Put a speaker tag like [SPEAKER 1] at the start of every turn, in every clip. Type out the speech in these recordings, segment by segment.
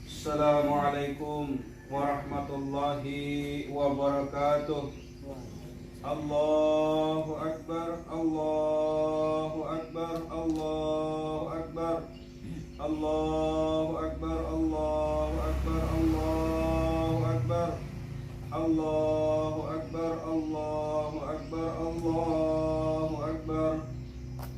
[SPEAKER 1] Assalamualaikum warahmatullahi wabarakatuh. Allahu Akbar, Allahu Akbar, Allahu Akbar, Allahu Akbar, Allahu Akbar, Allahu Akbar, Allahu Akbar, Allahu Akbar, Allahu Akbar,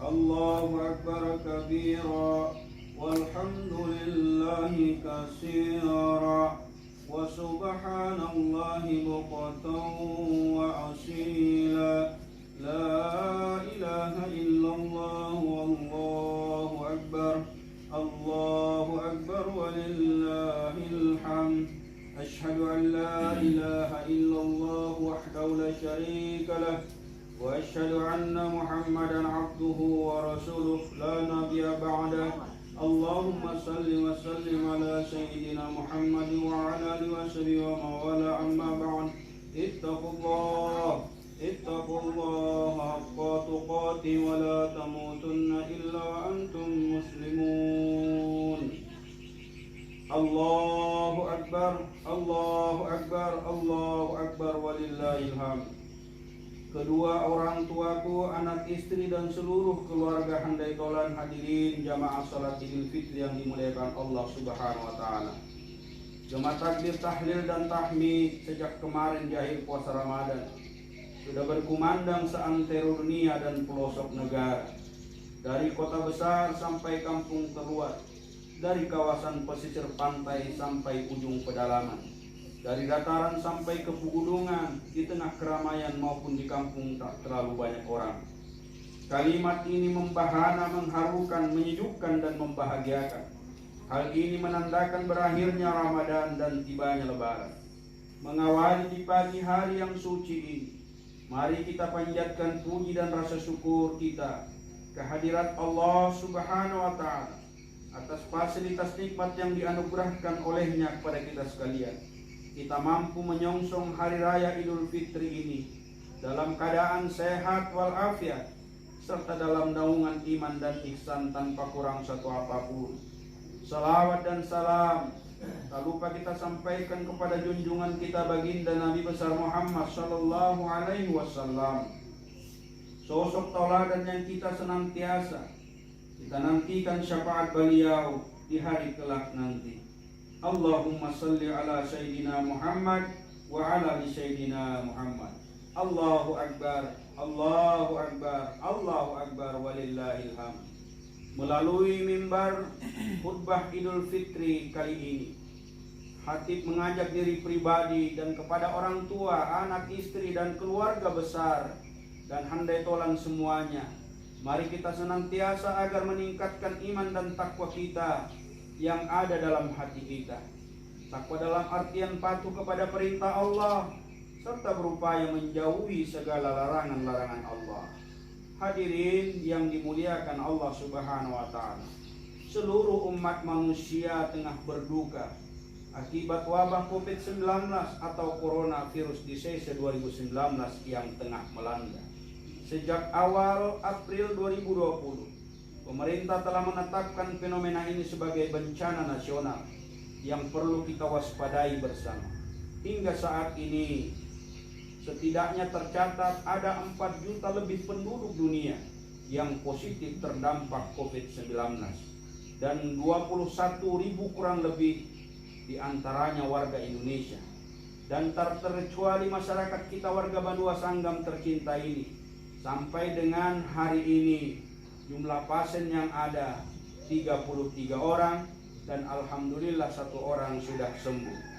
[SPEAKER 1] Allahu Akbar kabira, walhamdulillahi katsira, wa subhanallahi bukratan wa asila, la ilaha illallah wallahu akbar, Allahu akbar walillahil hamd. Asyhadu an la ilaha illallah wahdahu la syarika lah, wa asyhadu anna Muhammadan abduhu wa rasuluh la nabiyya ba'dah. Allahumma salli wa sallim ala sayyidina Muhammad wa ala alihi wa sahbihi wa mawala, amma ba'd. Ittaqullah haqqa tuqatih wa la tamutunna illa wa antum muslimun. Allahu Akbar, Allahu Akbar, Allahu Akbar walillahil hamd. Kedua orang tuaku, anak istri dan seluruh keluarga handai tolan hadirin jamaah salat Idul Fitri yang dimuliakan Allah Subhanahu wa taala. Jemaah takbir, tahlil dan tahmid sejak kemarin di akhir puasa Ramadan sudah berkumandang seantero dunia dan pelosok negara. Dari kota besar sampai kampung terluar, dari kawasan pesisir pantai sampai ujung pedalaman, dari dataran sampai ke pegunungan, di tengah keramaian maupun di kampung tak terlalu banyak orang. Kalimat ini membahana, mengharukan, menyejukkan dan membahagiakan. Hal ini menandakan berakhirnya Ramadan dan tibanya Lebaran. Mengawali di pagi hari yang suci ini, mari kita panjatkan puji dan rasa syukur kita kehadirat Allah Subhanahu wa taala atas fasilitas nikmat yang dianugerahkan olehnya kepada kita sekalian. Kita mampu menyongsong hari raya Idul Fitri ini dalam keadaan sehat walafiat, serta dalam naungan iman dan ihsan tanpa kurang satu apapun. Salawat dan salam tak lupa kita sampaikan kepada junjungan kita baginda Nabi besar Muhammad sallallahu alaihi wasallam, sosok tauladan yang kita senantiasa kita nantikan syafaat beliau di hari kelak nanti. Allahumma salli ala Sayyidina Muhammad wa ala ali Sayyidina Muhammad. Allahu Akbar, Allahu Akbar, Allahu Akbar walillahil hamd. Melalui mimbar khutbah Idul Fitri kali ini, khatib mengajak diri pribadi dan kepada orang tua, anak istri dan keluarga besar dan handai tolan semuanya, mari kita senantiasa agar meningkatkan iman dan takwa kita yang ada dalam hati kita. Takwa dalam artian patuh kepada perintah Allah serta berupaya menjauhi segala larangan-larangan Allah. Hadirin yang dimuliakan Allah Subhanahu wa taala, seluruh umat manusia tengah berduka akibat wabah COVID-19 atau coronavirus disease 2019 yang tengah melanda. Sejak awal April 2020, pemerintah telah menetapkan fenomena ini sebagai bencana nasional yang perlu kita waspadai bersama. Hingga saat ini, setidaknya tercatat ada 4 juta lebih penduduk dunia yang positif terdampak COVID-19 dan 21.000 kurang lebih diantaranya warga Indonesia. Dan terkecuali masyarakat kita warga Bandua Sanggam tercinta ini, sampai dengan hari ini jumlah pasien yang ada 33 orang dan alhamdulillah 1 orang sudah sembuh.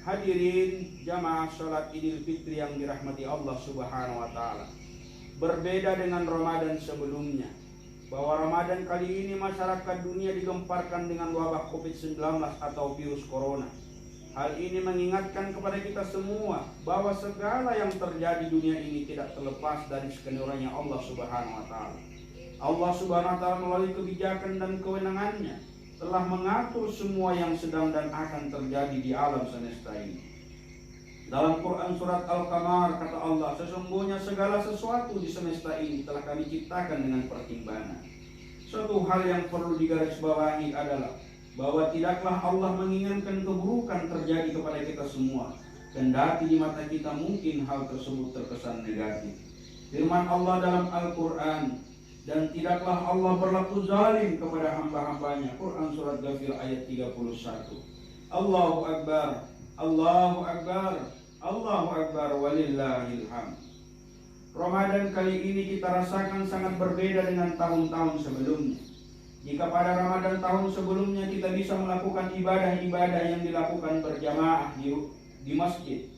[SPEAKER 1] Hadirin jamaah salat Idul Fitri yang dirahmati Allah Subhanahu wa taala. Berbeda dengan Ramadan sebelumnya, bahwa Ramadan kali ini masyarakat dunia digemparkan dengan wabah COVID-19 atau virus corona. Hal ini mengingatkan kepada kita semua bahwa segala yang terjadi di dunia ini tidak terlepas dari skenario Allah Subhanahu wa taala. Allah Subhanahu wa taala melalui kebijakan dan kewenangannya telah mengatur semua yang sedang dan akan terjadi di alam semesta ini. Dalam Quran surat Al-Qamar kata Allah, sesungguhnya segala sesuatu di semesta ini telah kami ciptakan dengan pertimbangan. Suatu hal yang perlu digarisbawahi adalah bahwa tidaklah Allah menginginkan keburukan terjadi kepada kita semua, kendati di mata kita mungkin hal tersebut terkesan negatif. Firman Allah dalam Al-Quran, dan tidaklah Allah berlaku zalim kepada hamba-hambanya. Quran Surat Ghafir ayat 31. Allahu Akbar, Allahu Akbar, Allahu Akbar, walillahil hamd. Ramadan kali ini kita rasakan sangat berbeda dengan tahun-tahun sebelumnya. Jika pada Ramadan tahun sebelumnya kita bisa melakukan ibadah-ibadah yang dilakukan berjamaah di masjid,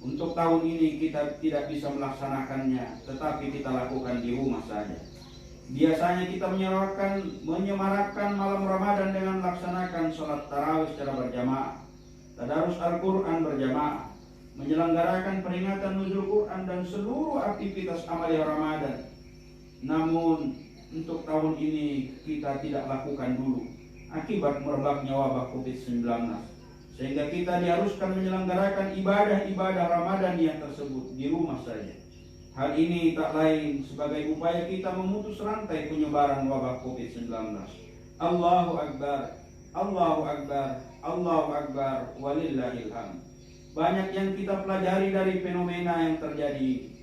[SPEAKER 1] untuk tahun ini kita tidak bisa melaksanakannya, tetapi kita lakukan di rumah saja. Biasanya kita menyemarakkan malam Ramadan dengan melaksanakan sholat tarawih secara berjamaah, tadarus Al-Quran berjamaah, menyelenggarakan peringatan nuzul Quran dan seluruh aktivitas amalia Ramadan. Namun untuk tahun ini kita tidak lakukan dulu akibat merebaknya wabah COVID-19, sehingga kita diharuskan menyelenggarakan ibadah-ibadah Ramadan yang tersebut di rumah saja. Hal ini tak lain sebagai upaya kita memutus rantai penyebaran wabah COVID-19. Allahu Akbar, Allahu Akbar, Allahu Akbar, walillahil hamd. Banyak yang kita pelajari dari fenomena yang terjadi.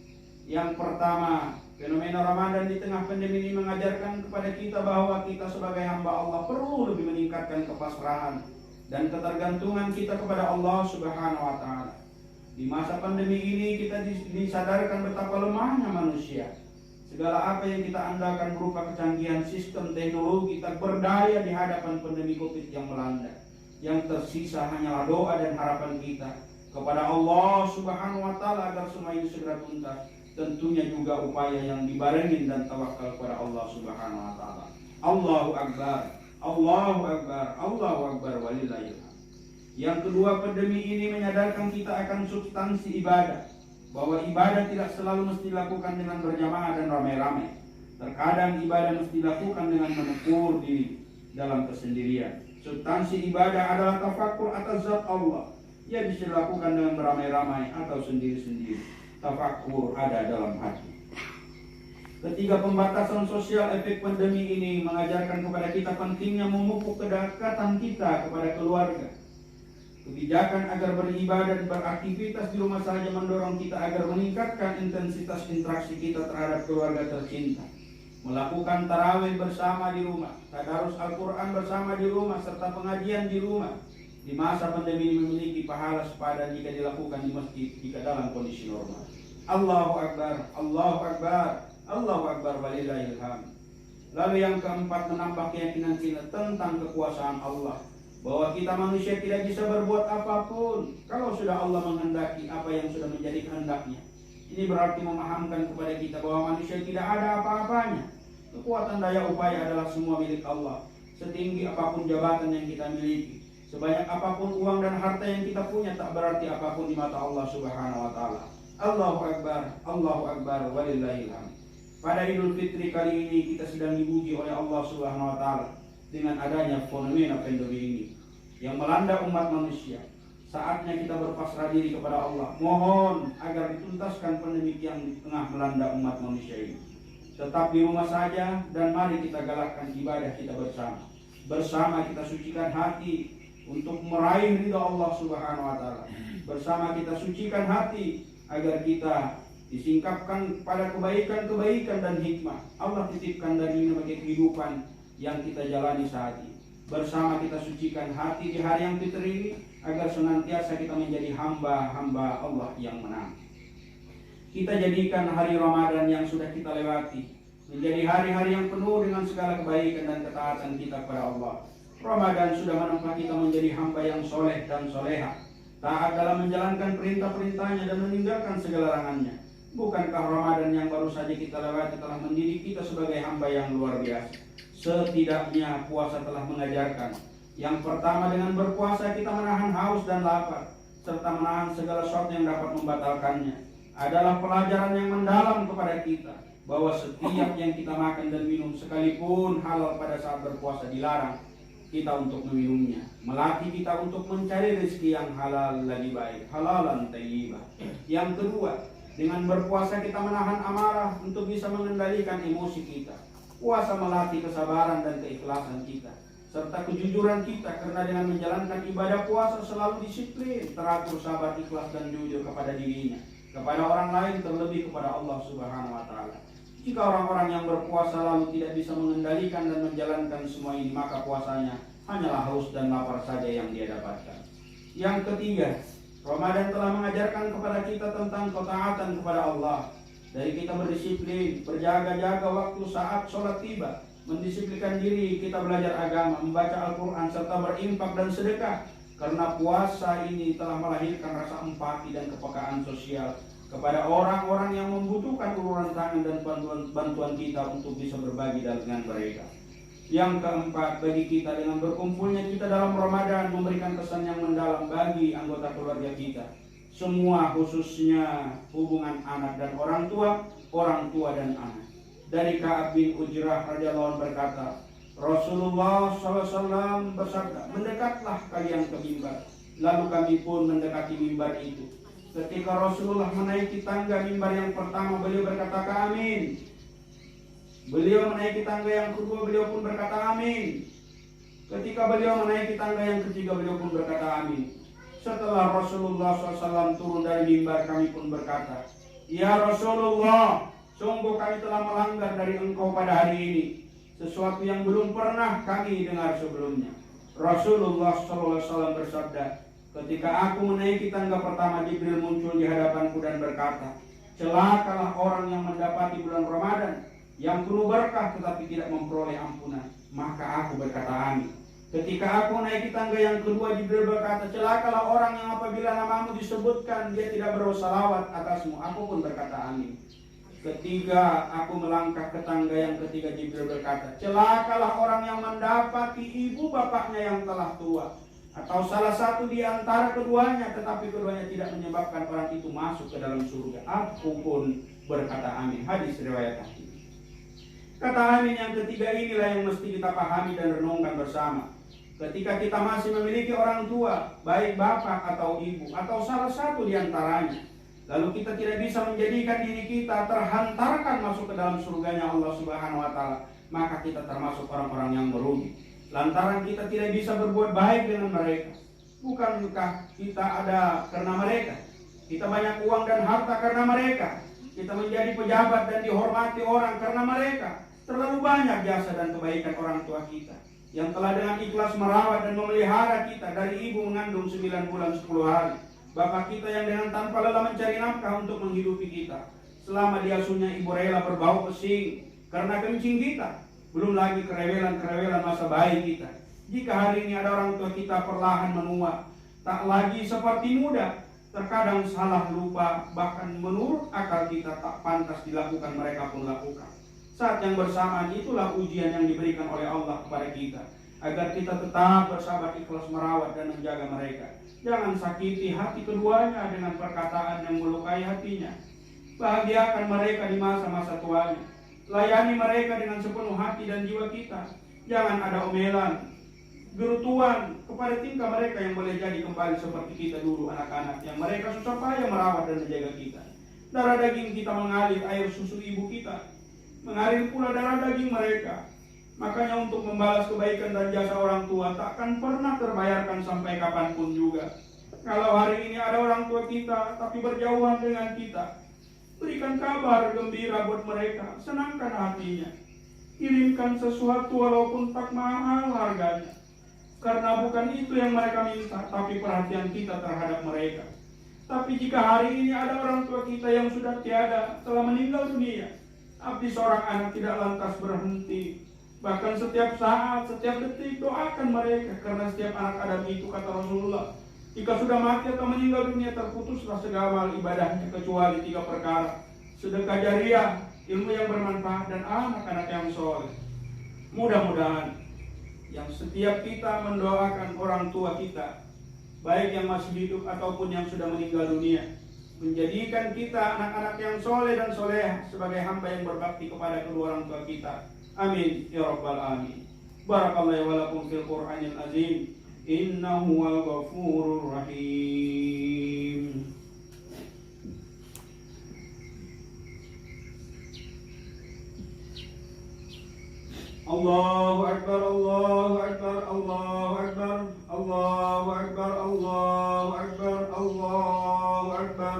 [SPEAKER 1] Yang pertama, fenomena Ramadan di tengah pandemi ini mengajarkan kepada kita bahwa kita sebagai hamba Allah perlu lebih meningkatkan kepasrahan dan ketergantungan kita kepada Allah Subhanahu wa Ta'ala. Di masa pandemi ini kita disadarkan betapa lemahnya manusia. Segala apa yang kita andalkan berupa kecanggihan sistem teknologi tak berdaya di hadapan pandemi COVID yang melanda. Yang tersisa hanyalah doa dan harapan kita kepada Allah Subhanahu wa Ta'ala agar semua ini segera tuntas. Tentunya juga upaya yang dibarengin dan tawakal kepada Allah Subhanahu wa Ta'ala. Allahu Akbar, Allahu Akbar, Allahu Akbar, walillahil hamd. Yang kedua, pandemi ini menyadarkan kita akan substansi ibadah, bahwa ibadah tidak selalu mesti dilakukan dengan berjamaah dan ramai-ramai. Terkadang ibadah mesti dilakukan dengan menegur diri dalam kesendirian. Substansi ibadah adalah tafakur atas zat Allah. Ia bisa dilakukan dengan beramai-ramai atau sendiri-sendiri. Tafakur ada dalam hati. Ketiga, pembatasan sosial efek pandemi ini mengajarkan kepada kita pentingnya memupuk kedekatan kita kepada keluarga. Kebijakan agar beribadah dan beraktivitas di rumah saja mendorong kita agar meningkatkan intensitas interaksi kita terhadap keluarga tercinta. Melakukan tarawih bersama di rumah, tadarus Al-Quran bersama di rumah, serta pengajian di rumah. Di masa pandemi ini memiliki pahala sepadan jika dilakukan di masjid jika dalam kondisi normal. Allahu Akbar, Allahu Akbar, Allahu Akbar, walillahil hamd. Lalu yang keempat, menambah keyakinan kita tentang kekuasaan Allah, bahwa kita manusia tidak bisa berbuat apapun kalau sudah Allah menghendaki apa yang sudah menjadi kehendaknya. Ini berarti memahamkan kepada kita bahwa manusia tidak ada apa-apanya. Kekuatan daya upaya adalah semua milik Allah. Setinggi apapun jabatan yang kita miliki, sebanyak apapun uang dan harta yang kita punya, tak berarti apapun di mata Allah Subhanahu wa Ta'ala. Allahu Akbar, Allahu Akbar, walillahil hamd. Pada Idul Fitri kali ini kita sedang dipuji oleh Allah Subhanahu wa Ta'ala dengan adanya fenomena pandemi ini yang melanda umat manusia. Saatnya kita berpasrah diri kepada Allah. Mohon agar dituntaskan pandemi yang di tengah melanda umat manusia ini. Tetap di rumah saja dan mari kita galakkan ibadah kita bersama. Bersama kita sucikan hati untuk meraih ridha Allah Subhanahu wa Ta'ala. Bersama kita sucikan hati agar kita disingkapkan pada kebaikan-kebaikan dan hikmah Allah titipkan dari berbagai kehidupan yang kita jalani saat ini. Bersama kita sucikan hati di hari yang fitri ini agar senantiasa kita menjadi hamba-hamba Allah yang menang. Kita jadikan hari Ramadan yang sudah kita lewati menjadi hari-hari yang penuh dengan segala kebaikan dan ketaatan kita kepada Allah. Ramadan sudah menempa kita menjadi hamba yang soleh dan soleha, taat dalam menjalankan perintah-perintahnya dan meninggalkan segala larangannya. Bukankah Ramadan yang baru saja kita lewati telah mendidik kita sebagai hamba yang luar biasa? Setidaknya puasa telah mengajarkan. Yang pertama, dengan berpuasa kita menahan haus dan lapar, serta menahan segala sesuatu yang dapat membatalkannya. Adalah pelajaran yang mendalam kepada kita bahwa setiap yang kita makan dan minum, sekalipun halal pada saat berpuasa, dilarang kita untuk meminumnya. Melatih kita untuk mencari rezeki yang halal lagi baik, halalan thayyibah. Yang kedua, dengan berpuasa kita menahan amarah untuk bisa mengendalikan emosi kita. Puasa melatih kesabaran dan keikhlasan kita, serta kejujuran kita, karena dengan menjalankan ibadah puasa selalu disiplin, teratur, sabar, ikhlas, dan jujur kepada dirinya, kepada orang lain, terlebih kepada Allah Subhanahu wa Ta'ala. Jika orang-orang yang berpuasa lalu tidak bisa mengendalikan dan menjalankan semua ini, maka puasanya hanyalah haus dan lapar saja yang dia dapatkan. Yang ketiga, Ramadan telah mengajarkan kepada kita tentang ketaatan kepada Allah. Dari kita berdisiplin, berjaga-jaga waktu saat sholat tiba, mendisiplinkan diri, kita belajar agama, membaca Al-Quran, serta berinfak dan sedekah. Karena puasa ini telah melahirkan rasa empati dan kepekaan sosial kepada orang-orang yang membutuhkan uluran tangan dan bantuan kita untuk bisa berbagi dengan mereka. Yang keempat, bagi kita dengan berkumpulnya kita dalam Ramadan memberikan kesan yang mendalam bagi anggota keluarga kita. Semua, khususnya hubungan anak dan orang tua dan anak. Dari Ka'ab bin Ujrah radhiyallahu anhu berkata, Rasulullah SAW bersabda, mendekatlah kalian ke mimbar. Lalu kami pun mendekati mimbar itu. Ketika Rasulullah menaiki tangga mimbar yang pertama, beliau berkata amin. Beliau menaiki tangga yang kedua, beliau pun berkata amin. Ketika beliau menaiki tangga yang ketiga, beliau pun berkata amin. Setelah Rasulullah SAW turun dari mimbar, kami pun berkata, Ya Rasulullah, sungguh kami telah melanggar dari engkau pada hari ini sesuatu yang belum pernah kami dengar sebelumnya. Rasulullah SAW bersabda, ketika aku menaiki tangga pertama, Jibril muncul di hadapanku dan berkata, celakalah orang yang mendapati bulan Ramadan yang penuh berkah tetapi tidak memperoleh ampunan. Maka aku berkata amin. Ketika aku naiki tangga yang kedua, Jibril berkata, celakalah orang yang apabila namamu disebutkan dia tidak bersalawat atasmu. Aku pun berkata amin. Ketika aku melangkah ke tangga yang ketiga, Jibril berkata, celakalah orang yang mendapati ibu bapaknya yang telah tua, atau salah satu di antara keduanya, tetapi keduanya tidak menyebabkan orang itu masuk ke dalam surga. Aku pun berkata amin. Hadis riwayat Ahmad. Kata amin yang ketiga inilah yang mesti kita pahami dan renungkan bersama. Ketika kita masih memiliki orang tua, baik bapak atau ibu, atau salah satu di antaranya, lalu kita tidak bisa menjadikan diri kita terhantarkan masuk ke dalam surganya Allah Subhanahu wa Ta'ala, maka kita termasuk orang-orang yang merugi. Lantaran kita tidak bisa berbuat baik dengan mereka. Bukankah kita ada karena mereka? Kita banyak uang dan harta karena mereka. Kita menjadi pejabat dan dihormati orang karena mereka. Terlalu banyak jasa dan kebaikan orang tua kita yang telah dengan ikhlas merawat dan memelihara kita dari ibu mengandung 9 bulan 10 hari. Bapak kita yang dengan tanpa lelah mencari nafkah untuk menghidupi kita. Selama diasuhnya ibu rela berbau pesing karena kencing kita. Belum lagi kerewelan-kerewelan masa bayi kita. Jika hari ini ada orang tua kita perlahan menua, tak lagi seperti muda, terkadang salah lupa, bahkan menurut akal kita tak pantas dilakukan, mereka pun lakukan. Saat yang bersamaan itulah ujian yang diberikan oleh Allah kepada kita, agar kita tetap bersabar ikhlas merawat dan menjaga mereka. Jangan sakiti hati keduanya dengan perkataan yang melukai hatinya. Bahagiakan mereka di masa-masa tuanya. Layani mereka dengan sepenuh hati dan jiwa kita. Jangan ada omelan, gerutuan kepada tingkah mereka yang boleh jadi kembali seperti kita dulu anak-anak yang mereka susah payah merawat dan menjaga kita. Darah daging kita mengalir air susu ibu kita, mengalir pula darah daging mereka. Makanya untuk membalas kebaikan dan jasa orang tua takkan pernah terbayarkan sampai kapanpun juga. Kalau hari ini ada orang tua kita tapi berjauhan dengan kita, berikan kabar gembira buat mereka, senangkan hatinya. Kirimkan sesuatu walaupun tak mahal harganya. Karena bukan itu yang mereka minta, tapi perhatian kita terhadap mereka. Tapi jika hari ini ada orang tua kita yang sudah tiada, telah meninggal dunia, abdi seorang anak tidak lantas berhenti. Bahkan setiap saat, setiap detik doakan mereka. Karena setiap anak Adam itu, kata Rasulullah, jika sudah mati atau meninggal dunia, terputuslah segala ibadahnya kecuali 3 perkara: sedekah jariah, ilmu yang bermanfaat, dan anak-anak yang soleh. Mudah-mudahan yang setiap kita mendoakan orang tua kita, baik yang masih hidup ataupun yang sudah meninggal dunia, menjadikan kita anak-anak yang soleh dan soleh sebagai hamba yang berbakti kepada kedua orang tua kita. Amin ya rabbal alamin. Barakallahu wa lakum fil Qur'anil azim. Innahu wal ghafurur rahim. Allahu Akbar, Allahu Akbar, Allahu Akbar, Allahu Akbar, Allahu Akbar, Allahu Akbar.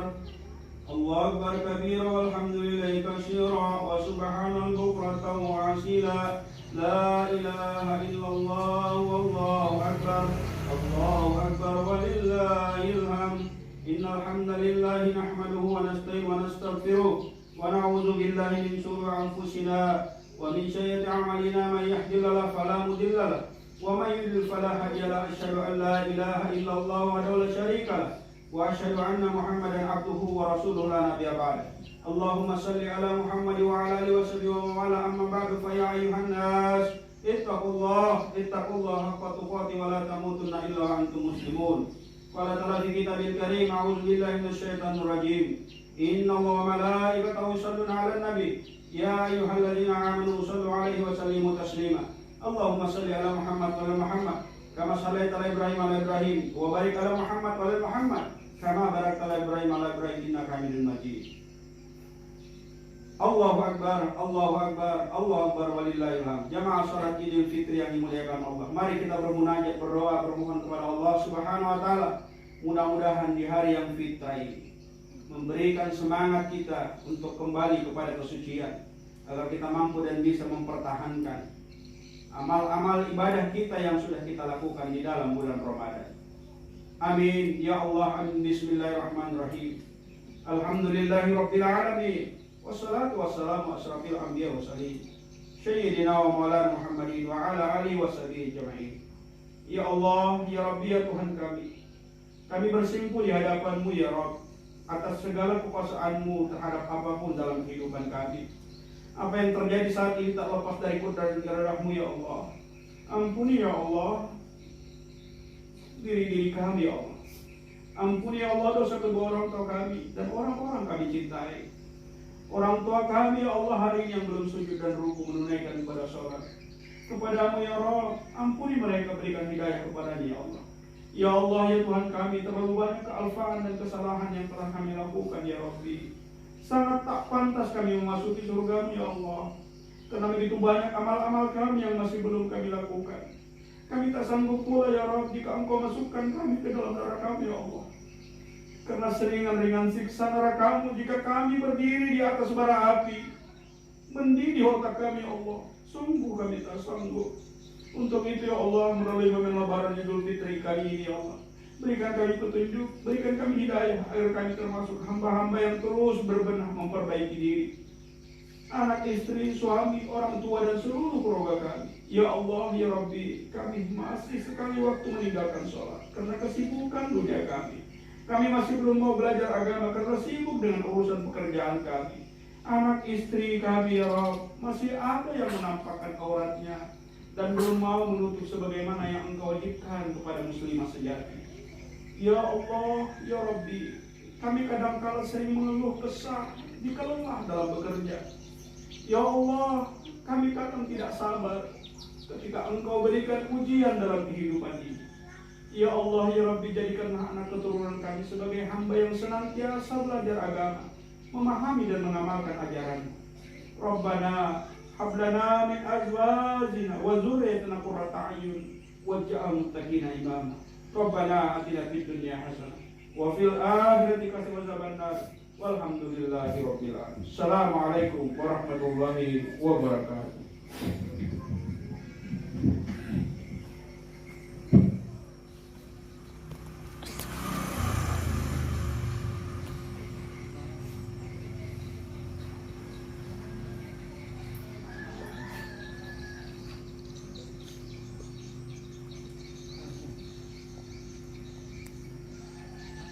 [SPEAKER 1] Allahu Akbar kabira walhamdulillahi katsira wa subhanal bukratan wa asila. La ilaha illallah wallahu akbar. Allahu akbar walillahil hamd. Innal hamdalillahi nahmaduhu wa nasta'inu wa nastaghfiruh wa na'udzu billahi min shururi anfusina wa min sayyiati a'malina. Man yahdihillahu fala mudilla lahu wa man yudlil fala hadiya lahu. Asyhadu an la ilaha illallah wahdahu la syarika lahu wa asyhadu anna Muhammadan abduhu wa rasuluhu la nabiyya ba'da. Allahumma salli ala Muhammad wa ala alihi wa sahbihi wa wala, amma ba'du. Fa ya ayyuhan nas ittaqullaha haqqa tuqatih wa la tamutunna illa wa antum muslimun. Qala ta'ala fi kitabil karim, a'udzu billahi minasyaitonir rajim. Inna Allaha wa malaikatahu yusholluna 'alan nabi ya ayyuhalladzina amanu shallu 'alaihi wa sallimu taslima. Allahumma salli ala Muhammad wa ala Muhammad kama shallaita ala Ibrahim wa ala Ibrahim wa barik ala Muhammad wa ala Muhammad kama barakta ala Ibrahim wa ala Ibrahim innaka Hamidum Majid. Allahu Akbar, Allahu Akbar, Allahu Akbar walillahil hamd. Jamaah salat Idul Fitri yang dimuliakan Allah, mari kita bermunajat, berdoa, bermohon kepada Allah Subhanahu wa taala. Mudah-mudahan di hari yang fitrah ini memberikan semangat kita untuk kembali kepada kesucian, agar kita mampu dan bisa mempertahankan amal-amal ibadah kita yang sudah kita lakukan di dalam bulan Ramadan. Amin ya Allah, amin. Bismillahirrahmanirrahim. Alhamdulillahirabbil alamin. Wassalatu wassalamu asrafil anbiya wa sallim sayyidina wa maulana Muhammadin wa ala alihi wa sahbihi ajma'in. Ya Allah, ya Rabbi, ya Tuhan kami bersimpuh di hadapan-Mu ya Rabb atas segala kekuasaan-Mu terhadap apapun dalam kehidupan kami. Apa yang terjadi saat ini tak lepas dari kudrat dan kehendak-Mu ya Allah. Ampuni ya Allah diri kami ya Allah. Ampuni ya Allah dosa kedua orang tua kami dan orang-orang kami cintai. Orang tua kami ya Allah hari ini yang belum sujud dan ruku menunaikan ibadah sholat kepadamu ya Rabb, ampuni mereka, berikan hidayah kepadanya ya Allah. Ya Allah ya Tuhan kami, terlalu banyak kealfaan dan kesalahan yang telah kami lakukan ya Rabbi. Sangat tak pantas kami memasuki surga-Mu ya Allah, karena begitu banyak amal-amal kami yang masih belum kami lakukan. Kami tak sanggup pula ya Rabb jika Engkau masukkan kami ke dalam neraka-Mu ya Allah, karena seringan-ringan siksa neraka-Mu jika kami berdiri di atas bara api mendidih otak kami ya Allah. Sungguh kami tak sanggup. Untuk itu ya Allah, melalui momen lebaran Idul Fitri kali ini ya Allah, berikan kami petunjuk, berikan kami hidayah agar kami termasuk hamba-hamba yang terus berbenah memperbaiki diri, anak, istri, suami, orang tua dan seluruh keluarga kami. Ya Allah ya Rabbi, kami masih sekali waktu meninggalkan sholat karena kesibukan dunia kami. Kami masih belum mau belajar agama karena sibuk dengan urusan pekerjaan kami. Anak istri kami ya Rabb, masih ada yang menampakkan auratnya dan belum mau menutup sebagaimana yang Engkau wajibkan kepada muslimah sejati. Ya Allah, ya Rabbi, kami kadangkala sering mengeluh kesah jika lelah dalam bekerja. Ya Allah, kami kadang tidak sabar ketika Engkau berikan ujian dalam kehidupan ini. Ya Allah, ya Rabbi, jadikanlah anak keturunan kami sebagai hamba yang senantiasa belajar agama, memahami dan mengamalkan ajaran-Mu. Rabbana hablana min azwajina wa dzurriyyatina qurrata a'yun waj'alna muttaqina imama. Rabbana atina fid dunya hasanah wa fil akhirati hasanah wa qina adzabannar. Walhamdulillahirabbil alamin. Assalamualaikum warahmatullahi wabarakatuh.